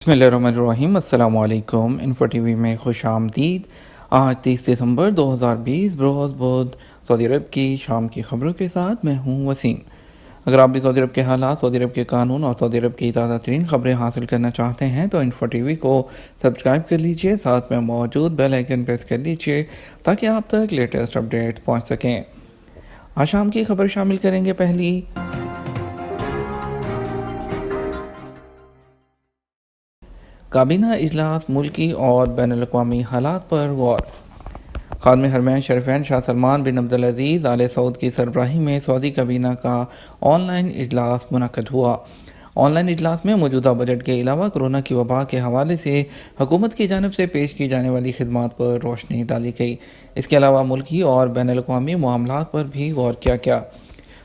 بسم اللہ الرحمن الرحیم۔ السلام علیکم۔ انفو ٹی وی میں خوش آمدید۔ آج 30 دسمبر 2020 بروز بدھ سعودی عرب کی شام کی خبروں کے ساتھ میں ہوں وسیم۔ اگر آپ بھی سعودی عرب کے حالات، سعودی عرب کے قانون اور سعودی عرب کی تازہ ترین خبریں حاصل کرنا چاہتے ہیں تو انفو ٹی وی کو سبسکرائب کر لیجئے، ساتھ میں موجود بیل آئیکن پریس کر لیجئے تاکہ آپ تک لیٹسٹ اپڈیٹ پہنچ سکیں۔ آج شام کی خبر شامل کریں گے۔ پہلی، کابینہ اجلاس، ملکی اور بین الاقوامی حالات پر غور۔ خادم حرمین شریفین شاہ سلمان بن عبدالعزیز آل سعود کی سربراہی میں سعودی کابینہ کا آن لائن اجلاس منعقد ہوا۔ آن لائن اجلاس میں موجودہ بجٹ کے علاوہ کورونا کی وبا کے حوالے سے حکومت کی جانب سے پیش کی جانے والی خدمات پر روشنی ڈالی گئی۔ اس کے علاوہ ملکی اور بین الاقوامی معاملات پر بھی غور کیا گیا۔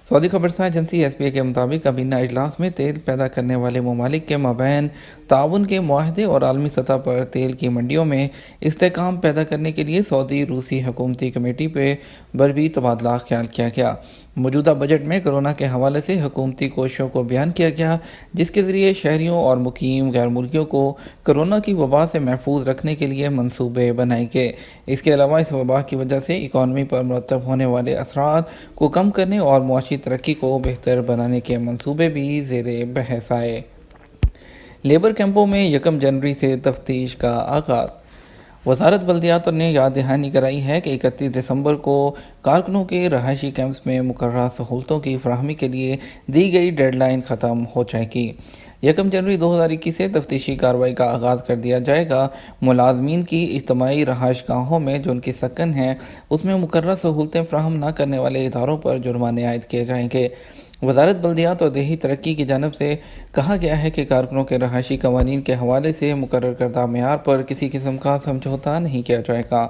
سعودی خبرساں ایجنسی ایس پی اے کے مطابق کابینہ اجلاس میں تیل پیدا کرنے والے ممالک کے مابین تعاون کے معاہدے اور عالمی سطح پر تیل کی منڈیوں میں استحکام پیدا کرنے کے لیے سعودی روسی حکومتی کمیٹی پر بھی تبادلہ خیال کیا گیا۔ موجودہ بجٹ میں کورونا کے حوالے سے حکومتی کوششوں کو بیان کیا گیا، جس کے ذریعے شہریوں اور مقیم غیر ملکیوں کو کورونا کی وبا سے محفوظ رکھنے کے لیے منصوبے بنائے گئے۔ اس کے علاوہ اس وبا کی وجہ سے اکانومی پر مرتب ہونے والے اثرات کو کم کرنے اور معاشی ترقی کو بہتر بنانے کے منصوبے بھی زیر بحث آئے۔ لیبر کیمپوں میں 1 جنوری سے تفتیش کا آغاز۔ وزارت بلدیات نے یاد دہانی کرائی ہے کہ 31 دسمبر کو کارکنوں کے رہائشی کیمپس میں مقررہ سہولتوں کی فراہمی کے لیے دی گئی ڈیڈ لائن ختم ہو جائے گی۔ 1 جنوری 2021 سے تفتیشی کارروائی کا آغاز کر دیا جائے گا۔ ملازمین کی اجتماعی رہائش گاہوں میں جو ان کی سکن ہے، اس میں مقررہ سہولتیں فراہم نہ کرنے والے اداروں پر جرمانے عائد کیے جائیں گے۔ وزارت بلدیات اور دیہی ترقی کی جانب سے کہا گیا ہے کہ کارکنوں کے رہائشی قوانین کے حوالے سے مقرر کردہ معیار پر کسی قسم کا سمجھوتہ نہیں کیا جائے گا۔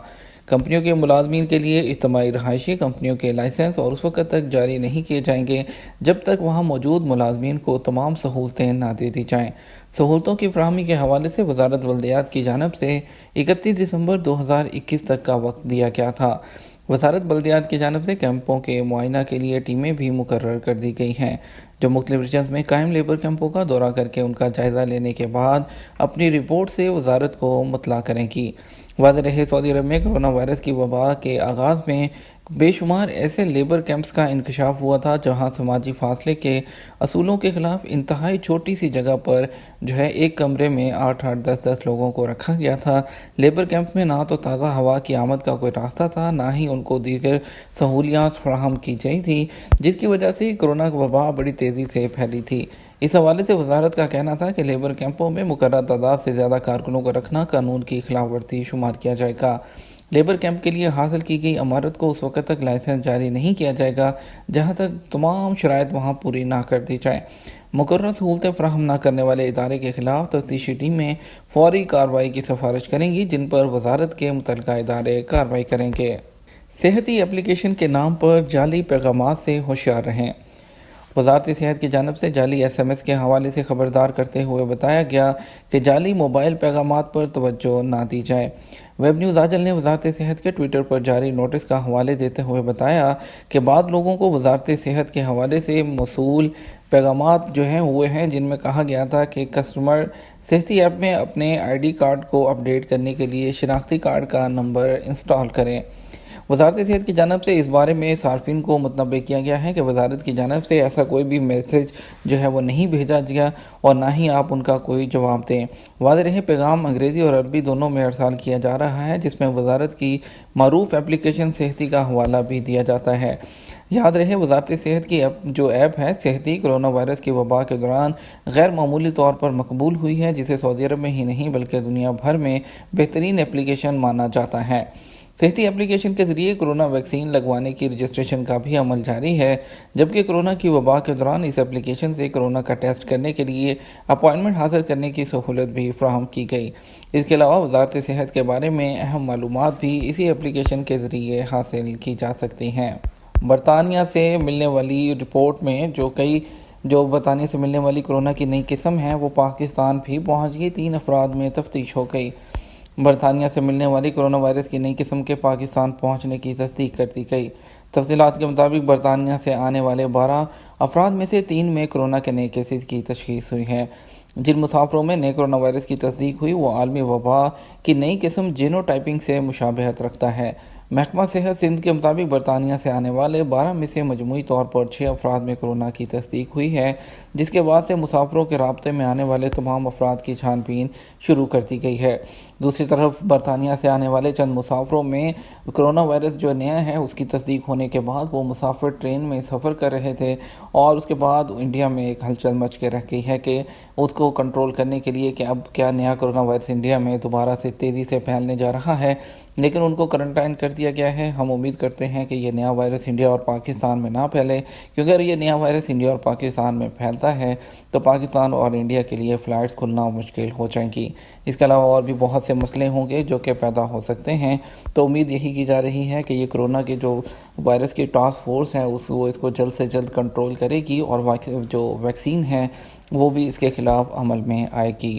کمپنیوں کے ملازمین کے لیے اجتماعی رہائشی کمپنیوں کے لائسنس اور اس وقت تک جاری نہیں کیے جائیں گے جب تک وہاں موجود ملازمین کو تمام سہولتیں نہ دے دی جائیں۔ سہولتوں کی فراہمی کے حوالے سے وزارت بلدیات کی جانب سے 31 دسمبر 2021 تک کا وقت دیا گیا تھا۔ وزارت بلدیات کی جانب سے کیمپوں کے معائنہ کے لیے ٹیمیں بھی مقرر کر دی گئی ہیں، جو مختلف ریجنز میں قائم لیبر کیمپوں کا دورہ کر کے ان کا جائزہ لینے کے بعد اپنی رپورٹ سے وزارت کو مطلع کریں گی۔ واضح رہے، سعودی عرب میں کرونا وائرس کی وبا کے آغاز میں بے شمار ایسے لیبر کیمپس کا انکشاف ہوا تھا جہاں سماجی فاصلے کے اصولوں کے خلاف انتہائی چھوٹی سی جگہ پر ایک کمرے میں 8-8 10-10 لوگوں کو رکھا گیا تھا۔ لیبر کیمپ میں نہ تو تازہ ہوا کی آمد کا کوئی راستہ تھا، نہ ہی ان کو دیگر سہولیات فراہم کی گئی تھی، جس کی وجہ سے کورونا کی وبا بڑی تیزی سے پھیلی تھی۔ اس حوالے سے وزارت کا کہنا تھا کہ لیبر کیمپوں میں مقررہ تعداد سے زیادہ کارکنوں کو رکھنا قانون کی خلاف ورزی شمار کیا جائے گا۔ لیبر کیمپ کے لیے حاصل کی گئی عمارت کو اس وقت تک لائسنس جاری نہیں کیا جائے گا جہاں تک تمام شرائط وہاں پوری نہ کر دی جائیں۔ مقررہ سہولتیں فراہم نہ کرنے والے ادارے کے خلاف تفتیشی ٹیمیں فوری کارروائی کی سفارش کریں گی، جن پر وزارت کے متعلقہ ادارے کارروائی کریں گے۔ صحتی اپلیکیشن کے نام پر جعلی پیغامات سے ہوشیار رہیں۔ وزارت صحت کی جانب سے جعلی ایس ایم ایس کے حوالے سے خبردار کرتے ہوئے بتایا گیا کہ جعلی موبائل پیغامات پر توجہ نہ دی جائے۔ ویب نیوز آجل نے وزارت صحت کے ٹویٹر پر جاری نوٹس کا حوالے دیتے ہوئے بتایا کہ بعض لوگوں کو وزارت صحت کے حوالے سے موصول پیغامات ہوئے ہیں، جن میں کہا گیا تھا کہ کسٹمر صحتی ایپ میں اپنے آئی ڈی کارڈ کو اپ ڈیٹ کرنے کے لیے شناختی کارڈ کا نمبر انسٹال کریں۔ وزارت صحت کی جانب سے اس بارے میں صارفین کو متنبہ کیا گیا ہے کہ وزارت کی جانب سے ایسا کوئی بھی میسج وہ نہیں بھیجا گیا اور نہ ہی آپ ان کا کوئی جواب دیں۔ واضح رہے، پیغام انگریزی اور عربی دونوں میں ارسال کیا جا رہا ہے، جس میں وزارت کی معروف اپلیکیشن صحتی کا حوالہ بھی دیا جاتا ہے۔ یاد رہے، وزارت صحت کی ایپ ہے صحتی، کورونا وائرس کی وبا کے دوران غیر معمولی طور پر مقبول ہوئی ہے، جسے سعودی عرب میں ہی نہیں بلکہ دنیا بھر میں بہترین اپلیکیشن مانا جاتا ہے۔ صحتی اپلیکیشن کے ذریعے کورونا ویکسین لگوانے کی رجسٹریشن کا بھی عمل جاری ہے، جبکہ کورونا کی وبا کے دوران اس اپلیکیشن سے کورونا کا ٹیسٹ کرنے کے لیے اپائنٹمنٹ حاصل کرنے کی سہولت بھی فراہم کی گئی۔ اس کے علاوہ وزارت صحت کے بارے میں اہم معلومات بھی اسی اپلیکیشن کے ذریعے حاصل کی جا سکتی ہیں۔ برطانیہ سے ملنے والی رپورٹ میں برطانیہ سے ملنے والی کورونا کی نئی قسم ہے وہ پاکستان بھی پہنچ گئی۔ 3 افراد میں تفتیش ہو گئی۔ برطانیہ سے ملنے والی کورونا وائرس کی نئی قسم کے پاکستان پہنچنے کی تصدیق کر دی گئی۔ تفصیلات کے مطابق برطانیہ سے آنے والے 12 افراد میں سے 3 میں کورونا کے نئے کیسز کی تشخیص ہوئی ہے۔ جن مسافروں میں نئے کرونا وائرس کی تصدیق ہوئی وہ عالمی وبا کی نئی قسم جینو ٹائپنگ سے مشابہت رکھتا ہے۔ محکمہ صحت سندھ کے مطابق برطانیہ سے آنے والے 12 میں سے مجموعی طور پر 6 افراد میں کرونا کی تصدیق ہوئی ہے، جس کے بعد سے مسافروں کے رابطے میں آنے والے تمام افراد کی چھان بین شروع کر دی گئی ہے۔ دوسری طرف برطانیہ سے آنے والے چند مسافروں میں کرونا وائرس جو نیا ہے اس کی تصدیق ہونے کے بعد وہ مسافر ٹرین میں سفر کر رہے تھے اور اس کے بعد انڈیا میں ایک ہلچل مچ کے رہ گئی ہے کہ اس کو کنٹرول کرنے کے لیے کہ اب کیا نیا کرونا وائرس انڈیا میں دوبارہ سے تیزی سے پھیلنے جا رہا ہے، لیکن ان کو کرنٹائن کر دیا گیا ہے۔ ہم امید کرتے ہیں کہ یہ نیا وائرس انڈیا اور پاکستان میں نہ پھیلے، کیونکہ اگر یہ نیا وائرس انڈیا اور پاکستان میں پھیلتا ہے تو پاکستان اور انڈیا کے لیے فلائٹس کھلنا مشکل ہو جائیں گی۔ اس کے علاوہ اور بھی بہت سے مسئلے ہوں گے جو کہ پیدا ہو سکتے ہیں، تو امید یہی کی جا رہی ہے کہ یہ کرونا کے جو وائرس کی ٹاسک فورس ہے اس کو جلد سے جلد کنٹرول کرے گی اور جو ویکسین ہے وہ بھی اس کے خلاف عمل میں آئے گی۔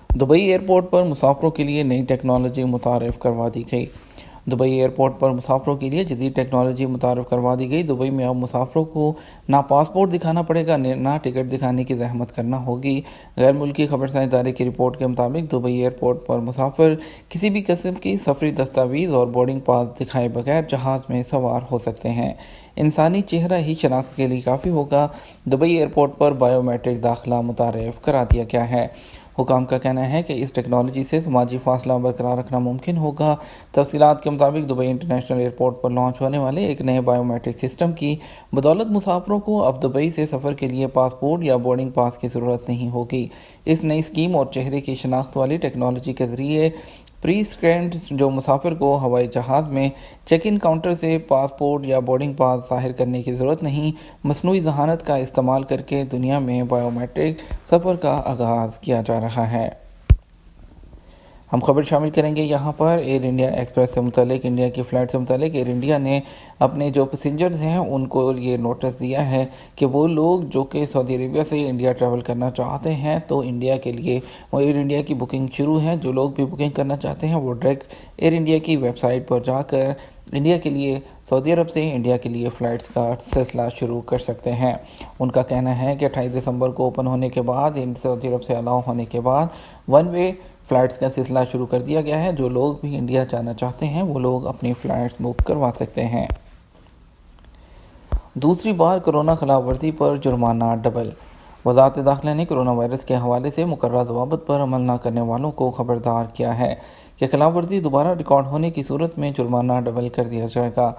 دبئی ایئرپورٹ پر مسافروں کے لیے نئی ٹیکنالوجی متعارف کروا دی گئی۔ دبئی ایئرپورٹ پر مسافروں کے لیے جدید ٹیکنالوجی متعارف کروا دی گئی۔ دبئی میں اب مسافروں کو نہ پاسپورٹ دکھانا پڑے گا نہ ٹکٹ دکھانے کی زحمت کرنا ہوگی۔ غیر ملکی خبرساں ادارے کی رپورٹ کے مطابق دبئی ایئرپورٹ پر مسافر کسی بھی قسم کی سفری دستاویز اور بورڈنگ پاس دکھائے بغیر جہاز میں سوار ہو سکتے ہیں۔ انسانی چہرہ ہی شناخت کے لیے کافی ہوگا۔ دبئی ایئرپورٹ پر بائیو میٹرک داخلہ متعارف کرا دیا گیا ہے۔ حکام کا کہنا ہے کہ اس ٹیکنالوجی سے سماجی فاصلہ برقرار رکھنا ممکن ہوگا۔ تفصیلات کے مطابق دبئی انٹرنیشنل ایئرپورٹ پر لانچ ہونے والے ایک نئے بائیو میٹرک سسٹم کی بدولت مسافروں کو اب دبئی سے سفر کے لیے پاسپورٹ یا بورڈنگ پاس کی ضرورت نہیں ہوگی۔ اس نئی اسکیم اور چہرے کی شناخت والی ٹیکنالوجی کے ذریعے پری اسکینڈ جو مسافر کو ہوائی جہاز میں چیک ان کاؤنٹر سے پاسپورٹ یا بورڈنگ پاس ظاہر کرنے کی ضرورت نہیں، مصنوعی ذہانت کا استعمال کر کے دنیا میں بائیو میٹرک سفر کا آغاز کیا جا رہا ہے۔ ہم خبر شامل کریں گے یہاں پر ایئر انڈیا ایکسپریس سے متعلق۔ انڈیا کی فلائٹ سے متعلق ایئر انڈیا نے اپنے جو پیسنجرز ہیں ان کو یہ نوٹس دیا ہے کہ وہ لوگ جو کہ سعودی عربیہ سے انڈیا ٹریول کرنا چاہتے ہیں تو انڈیا کے لیے وہ ایئر انڈیا کی بکنگ شروع ہے۔ جو لوگ بھی بکنگ کرنا چاہتے ہیں وہ ڈائریکٹ ایئر انڈیا کی ویب سائٹ پر جا کر انڈیا کے لیے سعودی عرب سے انڈیا کے لیے فلائٹس کا سلسلہ شروع کر سکتے ہیں۔ ان کا کہنا ہے کہ 28 دسمبر کو اوپن ہونے کے بعد سعودی عرب سے الاؤ ہونے کے بعد ون وے فلائٹس کا سلسلہ شروع کر دیا گیا ہے۔ جو لوگ بھی انڈیا جانا چاہتے ہیں وہ لوگ اپنی فلائٹس بک کروا سکتے ہیں۔ دوسری بار کرونا خلاف ورزی پر جرمانہ ڈبل۔ وزارت داخلہ نے کرونا وائرس کے حوالے سے مقررہ ضوابط پر عمل نہ کرنے والوں کو خبردار کیا ہے کہ خلاف ورزی دوبارہ ریکارڈ ہونے کی صورت میں جرمانہ ڈبل کر دیا جائے گا۔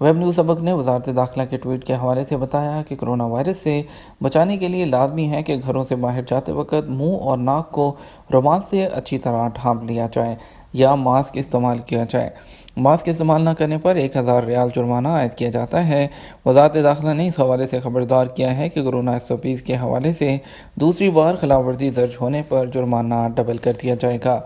ویب نیوز سبق نے وزارت داخلہ کے ٹویٹ کے حوالے سے بتایا کہ کرونا وائرس سے بچانے کے لیے لازمی ہے کہ گھروں سے باہر جاتے وقت منہ اور ناک کو رومال سے اچھی طرح ڈھانپ لیا جائے یا ماسک استعمال کیا جائے۔ ماسک استعمال نہ کرنے پر 1000 ریال جرمانہ عائد کیا جاتا ہے۔ وزارت داخلہ نے اس حوالے سے خبردار کیا ہے کہ کورونا SOPs کے حوالے سے دوسری بار خلاف ورزی درج ہونے پر جرمانہ ڈبل کر دیا جائے گا۔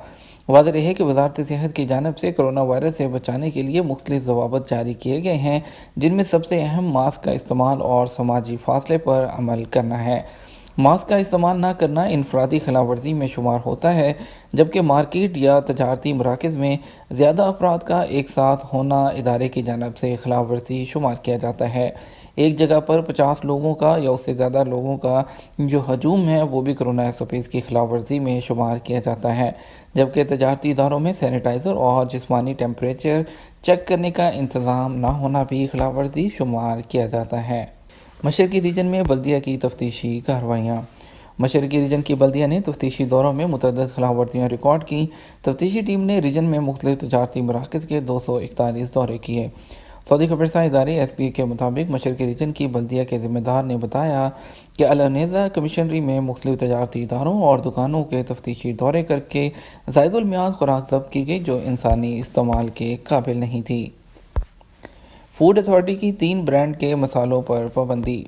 واضح رہے کہ وزارت صحت کی جانب سے کرونا وائرس سے بچانے کے لیے مختلف ضوابط جاری کیے گئے ہیں، جن میں سب سے اہم ماسک کا استعمال اور سماجی فاصلے پر عمل کرنا ہے۔ ماسک کا استعمال نہ کرنا انفرادی خلاف ورزی میں شمار ہوتا ہے، جبکہ مارکیٹ یا تجارتی مراکز میں زیادہ افراد کا ایک ساتھ ہونا ادارے کی جانب سے خلاف ورزی شمار کیا جاتا ہے۔ ایک جگہ پر 50 لوگوں کا یا اس سے زیادہ لوگوں کا جو ہجوم ہے وہ بھی کرونا SOPs کی خلاف ورزی میں شمار کیا جاتا ہے، جبکہ تجارتی اداروں میں سینیٹائزر اور جسمانی ٹیمپریچر چیک کرنے کا انتظام نہ ہونا بھی خلاف ورزی شمار کیا جاتا ہے۔ مشرقی ریجن میں بلدیہ کی تفتیشی کارروائیاں۔ مشرقی ریجن کی بلدیہ نے تفتیشی دوروں میں متعدد خلاف ورزیاں ریکارڈ کی۔ تفتیشی ٹیم نے ریجن میں مختلف تجارتی مراکز کے 241 دورے کیے۔ سعودی خبرساں ادارے SPA کے مطابق مشرقی ریجن کی بلدیہ کے ذمہ دار نے بتایا کہ العنیزہ کمشنری میں مختلف تجارتی اداروں اور دکانوں کے تفتیشی دورے کر کے زائد المیعاد خوراک ضبط کی گئی جو انسانی استعمال کے قابل نہیں تھی۔ فوڈ اتھارٹی کی 3 برانڈ کے مصالحوں پر پابندی۔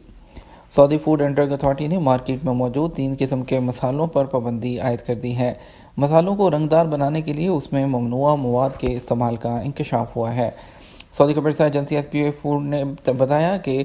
سعودی فوڈ اینڈ ڈرگ اتھارٹی نے مارکیٹ میں موجود 3 قسم کے مصالحوں پر پابندی عائد کر دی ہے۔ مصالحوں کو رنگدار بنانے کے لیے اس میں ممنوعہ مواد کے استعمال کا انکشاف ہوا ہے۔ سعودی خبرساں ایجنسی SPA فوڈ نے بتایا کہ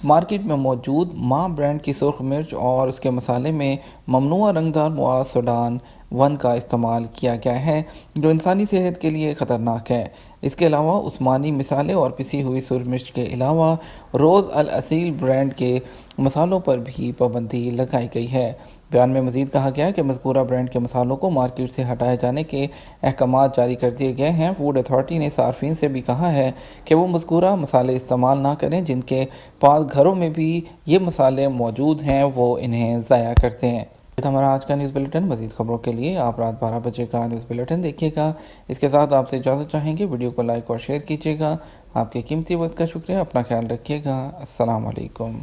مارکیٹ میں موجود ماں برانڈ کی سرخ مرچ اور اس کے مسالے میں ممنوعہ رنگدار مواد سوڈان 1 کا استعمال کیا گیا ہے، جو انسانی صحت کے لیے خطرناک ہے۔ اس کے علاوہ عثمانی مصالحے اور پسی ہوئی سرخ مرچ کے علاوہ روز الاصیل برانڈ کے مسالوں پر بھی پابندی لگائی گئی ہے۔ بیان میں مزید کہا گیا کہ مذکورہ برانڈ کے مسالوں کو مارکیٹ سے ہٹائے جانے کے احکامات جاری کر دیے گئے ہیں۔ فوڈ اتھارٹی نے صارفین سے بھی کہا ہے کہ وہ مذکورہ مسالے استعمال نہ کریں، جن کے پاس گھروں میں بھی یہ مسالے موجود ہیں وہ انہیں ضائع کرتے ہیں۔ یہ تھا ہمارا آج کا نیوز بلیٹن۔ مزید خبروں کے لیے آپ رات 12 بجے کا نیوز بلیٹن دیکھیے گا۔ اس کے ساتھ آپ سے اجازت چاہیں گے، ویڈیو کو لائک اور شیئر کیجیے گا۔ آپ کے قیمتی وقت کا شکریہ، اپنا خیال رکھیے گا۔ السلام علیکم۔